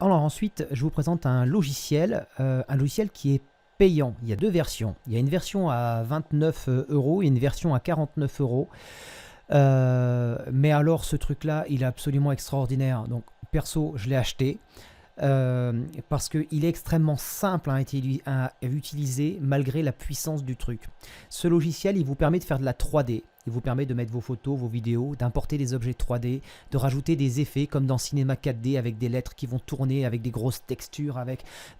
Alors ensuite, je vous présente un logiciel qui est payant. Il y a deux versions. Il y a une version à 29 € et une version à 49 €. Mais alors ce truc-là, il est absolument extraordinaire. Donc perso, je l'ai acheté. Parce qu'il est extrêmement simple à utiliser malgré la puissance du truc. Ce logiciel, il vous permet de faire de la 3D. Il vous permet de mettre vos photos, vos vidéos, d'importer des objets 3D, de rajouter des effets comme dans Cinema 4D avec des lettres qui vont tourner, avec des grosses textures,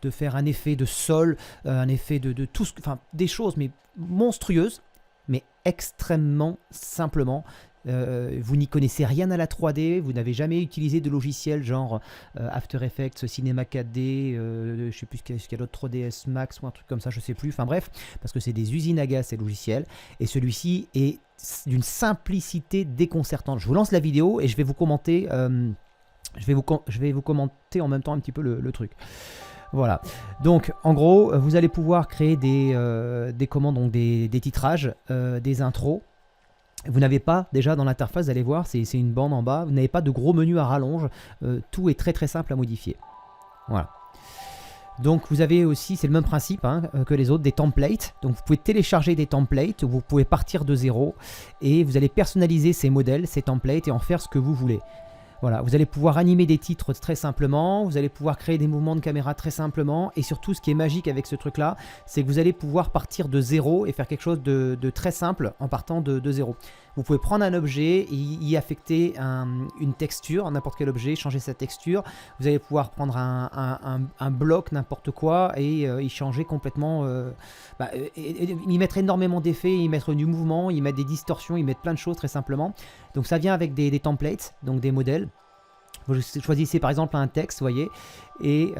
de faire un effet de sol, un effet de tout, enfin des choses mais monstrueuses, mais extrêmement simplement. Vous n'y connaissez rien à la 3D, vous n'avez jamais utilisé de logiciel genre After Effects, Cinema 4D, je ne sais plus ce qu'il y a d'autre, 3ds Max ou un truc comme ça, je ne sais plus, enfin bref, parce que c'est des usines à gaz ces logiciels, et celui-ci est d'une simplicité déconcertante. Je vous lance la vidéo et je vais vous commenter, je vais vous commenter en même temps un petit peu le truc. Voilà, donc en gros, vous allez pouvoir créer des commandes, donc des titrages, des intros. Vous n'avez pas, déjà dans l'interface, vous allez voir, c'est une bande en bas, vous n'avez pas de gros menu à rallonge, tout est très simple à modifier. Voilà. Donc vous avez aussi, c'est le même principe que les autres, des templates. Donc vous pouvez télécharger des templates, vous pouvez partir de zéro et vous allez personnaliser ces modèles, ces templates et en faire ce que vous voulez. Voilà, vous allez pouvoir animer des titres très simplement, vous allez pouvoir créer des mouvements de caméra très simplement, et surtout ce qui est magique avec ce truc-là, c'est que vous allez pouvoir partir de zéro et faire quelque chose de très simple en partant de zéro. Vous pouvez prendre un objet, y affecter une texture, n'importe quel objet, changer sa texture. Vous allez pouvoir prendre un bloc, n'importe quoi, et y changer complètement. Y mettre énormément d'effets, y mettre du mouvement, y mettre des distorsions, y mettre plein de choses très simplement. Donc ça vient avec des templates, donc des modèles. Vous choisissez par exemple un texte, vous voyez, et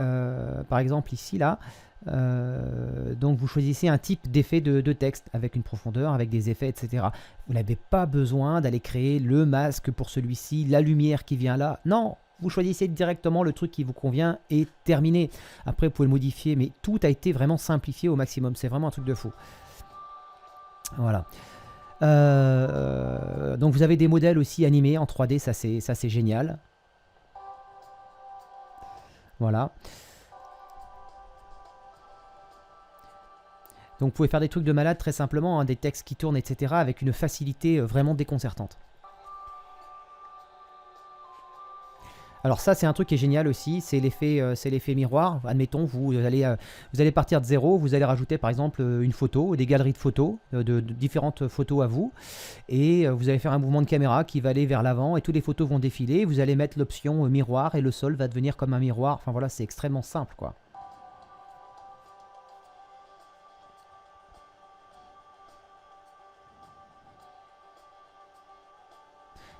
par exemple ici, là, donc vous choisissez un type d'effet de texte avec une profondeur, avec des effets, etc. Vous n'avez pas besoin d'aller créer le masque pour celui-ci, la lumière qui vient là. Non, vous choisissez directement le truc qui vous convient et terminé. Après, vous pouvez le modifier, mais tout a été vraiment simplifié au maximum. C'est vraiment un truc de fou. Voilà. Donc vous avez des modèles aussi animés en 3D, ça c'est génial. Voilà. Donc vous pouvez faire des trucs de malade très simplement, des textes qui tournent, etc. avec une facilité vraiment déconcertante. Alors ça c'est un truc qui est génial aussi, c'est l'effet miroir. Admettons, vous allez partir de zéro, vous allez rajouter par exemple une photo, des galeries de photos, de différentes photos à vous, et vous allez faire un mouvement de caméra qui va aller vers l'avant et toutes les photos vont défiler, vous allez mettre l'option miroir et le sol va devenir comme un miroir, enfin voilà, c'est extrêmement simple quoi.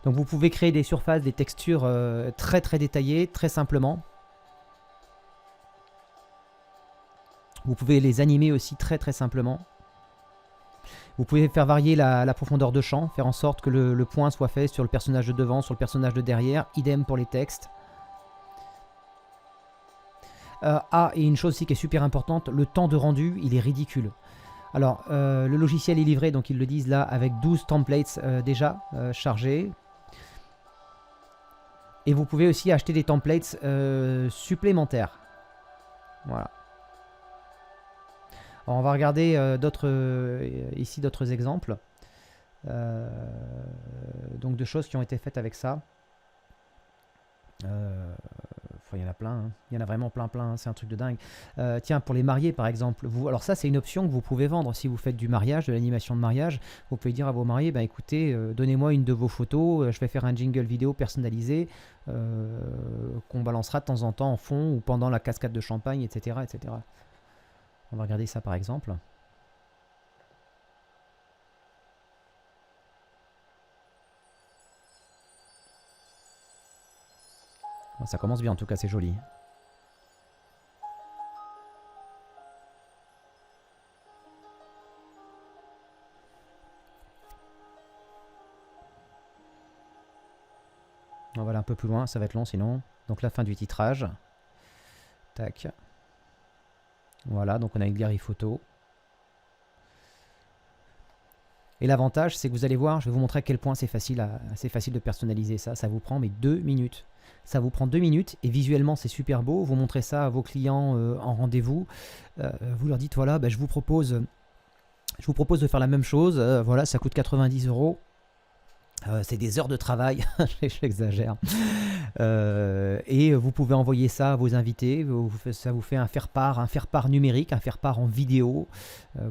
Donc vous pouvez créer des surfaces, des textures très détaillées, très simplement. Vous pouvez les animer aussi très simplement. Vous pouvez faire varier la profondeur de champ, faire en sorte que le point soit fait sur le personnage de devant, sur le personnage de derrière. Idem pour les textes. Et une chose aussi qui est super importante, le temps de rendu, il est ridicule. Alors, le logiciel est livré, donc ils le disent là, avec 12 templates déjà chargés. Et vous pouvez aussi acheter des templates supplémentaires. Voilà. Alors on va regarder ici d'autres exemples. Donc de choses qui ont été faites avec ça. Il y en a plein, hein. Il y en a vraiment plein, hein. C'est un truc de dingue. Tiens, pour les mariés par exemple, alors ça c'est une option que vous pouvez vendre si vous faites du mariage, de l'animation de mariage. Vous pouvez dire à vos mariés, ben écoutez, donnez-moi une de vos photos, je vais faire un jingle vidéo personnalisé qu'on balancera de temps en temps en fond ou pendant la cascade de champagne, etc., etc. On va regarder ça par exemple. Ça commence bien en tout cas, c'est joli. On va aller un peu plus loin, ça va être long sinon. Donc la fin du titrage. Tac. Voilà, donc on a une galerie photo. Et l'avantage, c'est que vous allez voir, je vais vous montrer à quel point c'est facile de personnaliser ça. Ça vous prend mais 2 minutes. Ça vous prend 2 minutes et visuellement c'est super beau. Vous montrez ça à vos clients en rendez-vous. Vous leur dites voilà, je vous propose de faire la même chose. Voilà, ça coûte 90 euros. C'est des heures de travail, j'exagère. Et vous pouvez envoyer ça à vos invités. Ça vous fait un faire-part numérique, un faire-part en vidéo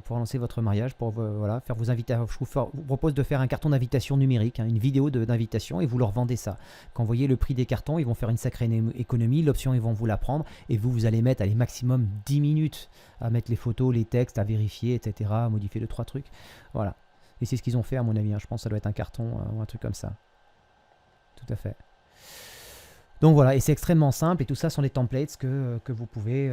pour lancer votre mariage, pour voilà, faire vos invitations. Je vous propose de faire un carton d'invitation numérique, une vidéo d'invitation, et vous leur vendez ça. Quand vous voyez le prix des cartons, ils vont faire une sacrée économie. L'option, ils vont vous la prendre, et vous allez mettre maximum 10 minutes à mettre les photos, les textes, à vérifier, etc., à modifier 2-3 trucs. Voilà. Et c'est ce qu'ils ont fait à mon avis, hein. Je pense que ça doit être un carton ou un truc comme ça. Tout à fait. Donc voilà, et c'est extrêmement simple, et tout ça sont des templates que vous pouvez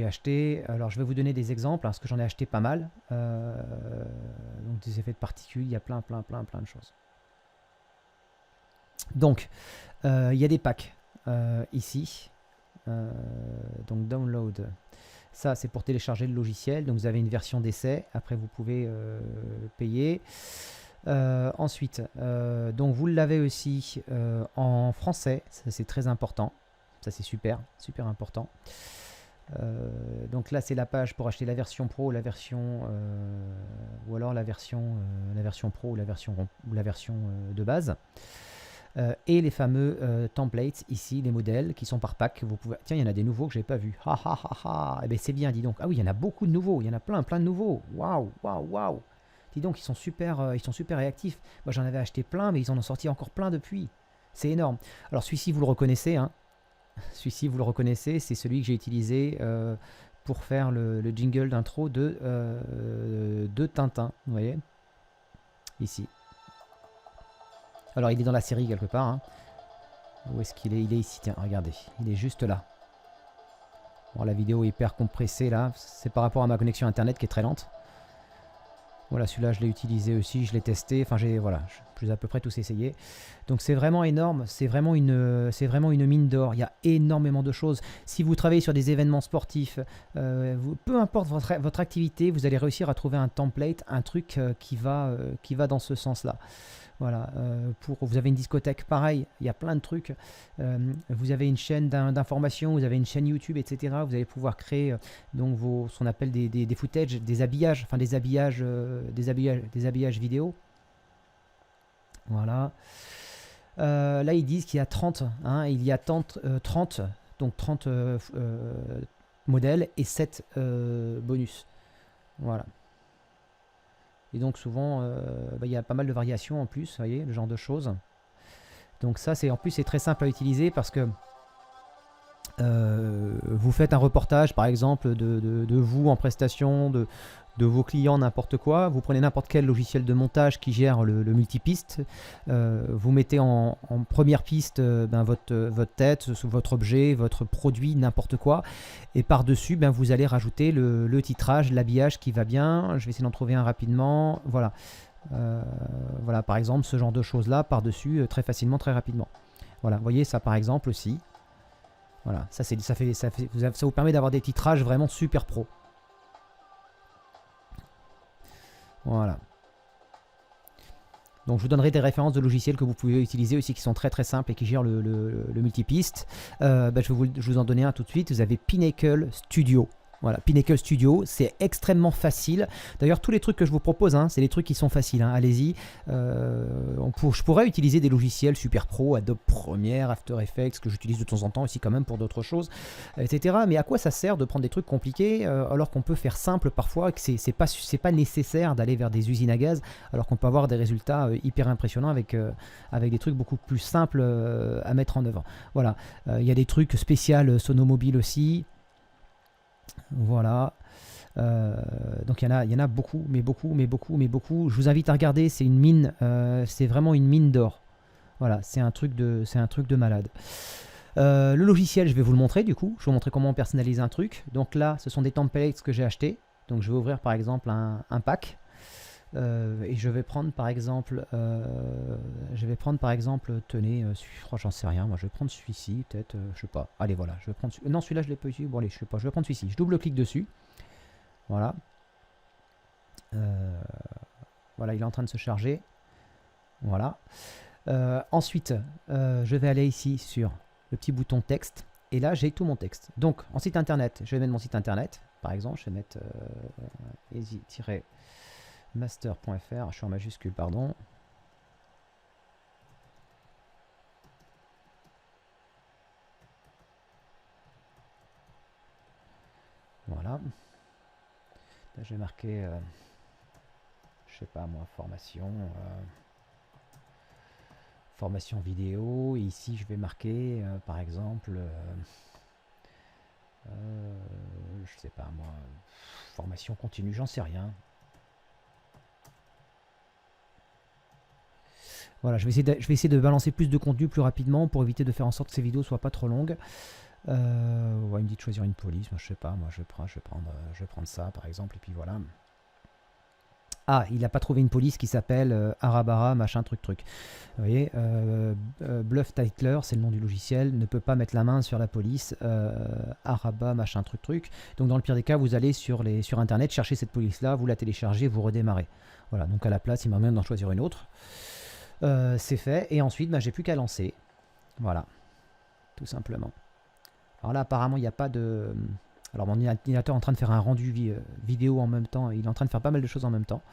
acheter. Alors je vais vous donner des exemples, parce que j'en ai acheté pas mal. Donc des effets de particules, il y a plein de choses. Donc, il y a des packs ici. Donc download. Ça, c'est pour télécharger le logiciel. Donc, vous avez une version d'essai. Après, vous pouvez payer. Ensuite, donc vous l'avez aussi en français. Ça, c'est très important. Ça, c'est super important. Donc là, c'est la page pour acheter la version pro, ou alors la version pro ou la version de base. Et les fameux templates ici, les modèles qui sont par pack. Vous pouvez... Tiens, il y en a des nouveaux que je n'avais pas vus. Eh bien, c'est bien, dis donc. Ah oui, il y en a beaucoup de nouveaux. Il y en a plein de nouveaux. Waouh. Dis donc, ils sont super réactifs. Moi, j'en avais acheté plein, mais ils en ont sorti encore plein depuis. C'est énorme. Alors, celui-ci, vous le reconnaissez. Hein. Celui-ci, vous le reconnaissez. C'est celui que j'ai utilisé pour faire le jingle d'intro de Tintin. Vous voyez ? Ici. Alors, il est dans la série quelque part. Hein. Où est-ce qu'il est ? Il est ici, tiens, regardez. Il est juste là. Bon, la vidéo est hyper compressée, là. C'est par rapport à ma connexion Internet qui est très lente. Voilà, celui-là, je l'ai utilisé aussi, je l'ai testé. Enfin, j'ai à peu près tous essayé. Donc, c'est vraiment énorme. C'est vraiment une mine d'or. Il y a énormément de choses. Si vous travaillez sur des événements sportifs, peu importe votre activité, vous allez réussir à trouver un template, un truc qui va dans ce sens-là. Voilà, vous avez une discothèque, pareil, il y a plein de trucs. Vous avez une chaîne d'information, vous avez une chaîne YouTube, etc. Vous allez pouvoir créer donc ce qu'on appelle des footages, des habillages, enfin des habillages vidéo. Voilà. Là, ils disent qu'il y a 30, hein, il y a 30 modèles et 7 bonus. Voilà. Et donc souvent, il y a pas mal de variations en plus, vous voyez, le genre de choses. Donc ça, en plus, c'est très simple à utiliser parce que vous faites un reportage, par exemple, de vous en prestation, de vos clients, n'importe quoi. Vous prenez n'importe quel logiciel de montage qui gère le multipiste. Vous mettez en première piste votre tête, votre objet, votre produit, n'importe quoi. Et par-dessus, vous allez rajouter le titrage, l'habillage qui va bien. Je vais essayer d'en trouver un rapidement. Voilà. Voilà, par exemple, ce genre de choses-là, par-dessus, très facilement, très rapidement. Voilà, vous voyez ça, par exemple, aussi. Voilà, ça vous permet d'avoir des titrages vraiment super pro. Voilà. Donc je vous donnerai des références de logiciels que vous pouvez utiliser aussi qui sont très simples et qui gèrent le multipiste. Je vais vous en donner un tout de suite. Vous avez Pinnacle Studio. Voilà, Pinnacle Studio, c'est extrêmement facile. D'ailleurs, tous les trucs que je vous propose, hein, c'est des trucs qui sont faciles. Hein. Allez-y. Je pourrais utiliser des logiciels super pro, Adobe Premiere, After Effects, que j'utilise de temps en temps aussi quand même pour d'autres choses, etc. Mais à quoi ça sert de prendre des trucs compliqués alors qu'on peut faire simple parfois et que c'est pas nécessaire d'aller vers des usines à gaz alors qu'on peut avoir des résultats hyper impressionnants avec des trucs beaucoup plus simples à mettre en œuvre. Voilà. Il y a des trucs spéciaux Sonomobile aussi. Voilà. Donc il y en a beaucoup, mais beaucoup. Je vous invite à regarder, c'est une mine, c'est vraiment une mine d'or. Voilà, c'est un truc de malade. Le logiciel, je vais vous le montrer du coup. Je vais vous montrer comment on personnalise un truc. Donc là, ce sont des templates que j'ai achetés. Donc je vais ouvrir par exemple un pack. Et je vais prendre par exemple, tenez, je crois, j'en sais rien, moi je vais prendre celui-ci, peut-être, je sais pas, allez voilà, je vais prendre, non celui-là je l'ai pas utilisé, bon allez, je sais pas, je vais prendre celui-ci, je double-clique dessus, voilà, voilà, il est en train de se charger, voilà, Ensuite, je vais aller ici sur le petit bouton texte. Et là, j'ai tout mon texte. Donc, en site internet, je vais mettre mon site internet. Par exemple, je vais mettre easy-master.fr. Je suis en majuscule, pardon. Voilà. Là, je vais marquer, je sais pas moi, formation vidéo. Et ici, je vais marquer, par exemple, je sais pas moi, formation continue, j'en sais rien. Voilà, je vais essayer de balancer plus de contenu plus rapidement pour éviter de faire en sorte que ces vidéos soient pas trop longues. Ouais, il me dit de choisir une police, moi je sais pas, moi je vais prendre ça par exemple, et puis voilà. Ah, il n'a pas trouvé une police qui s'appelle Arabara, machin, truc, truc. Vous voyez, Bluff Titler, c'est le nom du logiciel, ne peut pas mettre la main sur la police, Araba, machin, truc, truc. Donc dans le pire des cas, vous allez sur Internet, chercher cette police-là, vous la téléchargez, vous redémarrez. Voilà, donc à la place, il m'amène d'en choisir une autre. C'est fait, et ensuite, bah, j'ai plus qu'à lancer. Voilà, tout simplement. Alors là, apparemment, il n'y a pas de... Alors mon ordinateur est en train de faire un rendu vidéo en même temps. Il est en train de faire pas mal de choses en même temps.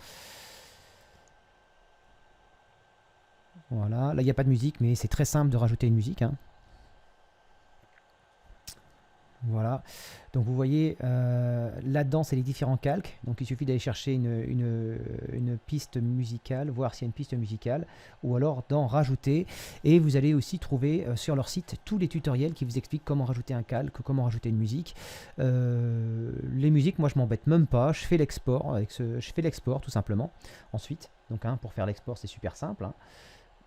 Voilà. Là, il n'y a pas de musique, mais c'est très simple de rajouter une musique. Hein. Voilà. Donc vous voyez, là-dedans, c'est les différents calques. Donc il suffit d'aller chercher une piste musicale, voir s'il y a une piste musicale, ou alors d'en rajouter. Et vous allez aussi trouver sur leur site tous les tutoriels qui vous expliquent comment rajouter un calque, comment rajouter une musique. Les musiques, moi je m'embête même pas. Je fais l'export je fais l'export tout simplement. Ensuite, donc pour faire l'export, c'est super simple. Hein.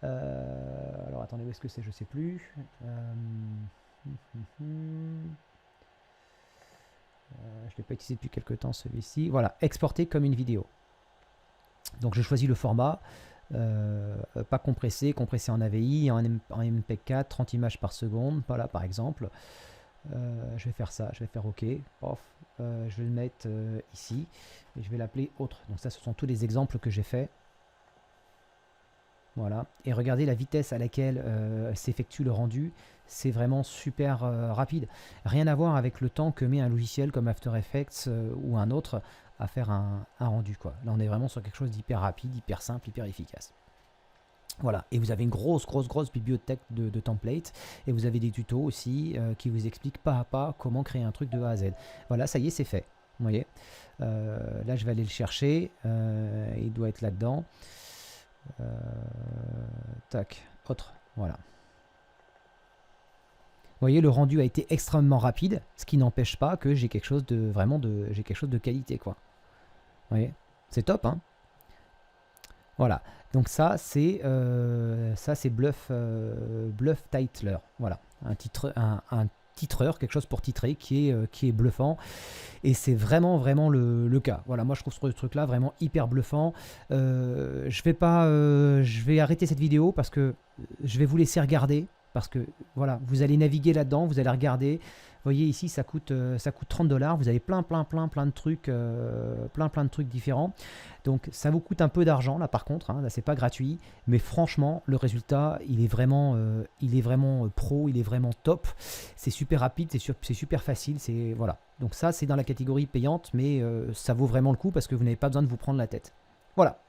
Alors attendez, où est-ce que c'est? Je sais plus. Je ne l'ai pas utilisé depuis quelques temps celui-ci. Voilà, exporter comme une vidéo. Donc je choisis le format, pas compressé, compressé en AVI, en MP4, 30 images par seconde, voilà par exemple. Je vais faire ça, je vais faire OK. Je vais le mettre ici et je vais l'appeler autre. Donc ça, ce sont tous les exemples que j'ai faits. Voilà, et regardez la vitesse à laquelle s'effectue le rendu, c'est vraiment super rapide. Rien à voir avec le temps que met un logiciel comme After Effects ou un autre à faire un rendu, quoi. Là, on est vraiment sur quelque chose d'hyper rapide, hyper simple, hyper efficace. Voilà, et vous avez une grosse bibliothèque de templates, et vous avez des tutos aussi qui vous expliquent pas à pas comment créer un truc de A à Z. Voilà, ça y est, c'est fait. Vous voyez, là, je vais aller le chercher, il doit être là-dedans. Tac, autre, voilà. Vous voyez, le rendu a été extrêmement rapide, ce qui n'empêche pas que j'ai quelque chose de j'ai quelque chose de qualité, quoi. Vous voyez, c'est top, hein. Voilà, donc ça c'est Bluff Titler, voilà, un titreur, quelque chose pour titrer qui est bluffant, et c'est vraiment le cas. Voilà, moi je trouve ce truc là vraiment hyper bluffant. Je vais arrêter cette vidéo parce que je vais vous laisser regarder, parce que voilà, vous allez naviguer là-dedans, vous allez regarder. Vous voyez ici, ça coûte $30. Vous avez plein de trucs, plein de trucs différents. Donc ça vous coûte un peu d'argent là, par contre. Hein, là, c'est pas gratuit, mais franchement, le résultat, il est vraiment pro, il est vraiment top. C'est super rapide, c'est super facile. C'est voilà. Donc ça, c'est dans la catégorie payante, mais ça vaut vraiment le coup parce que vous n'avez pas besoin de vous prendre la tête. Voilà.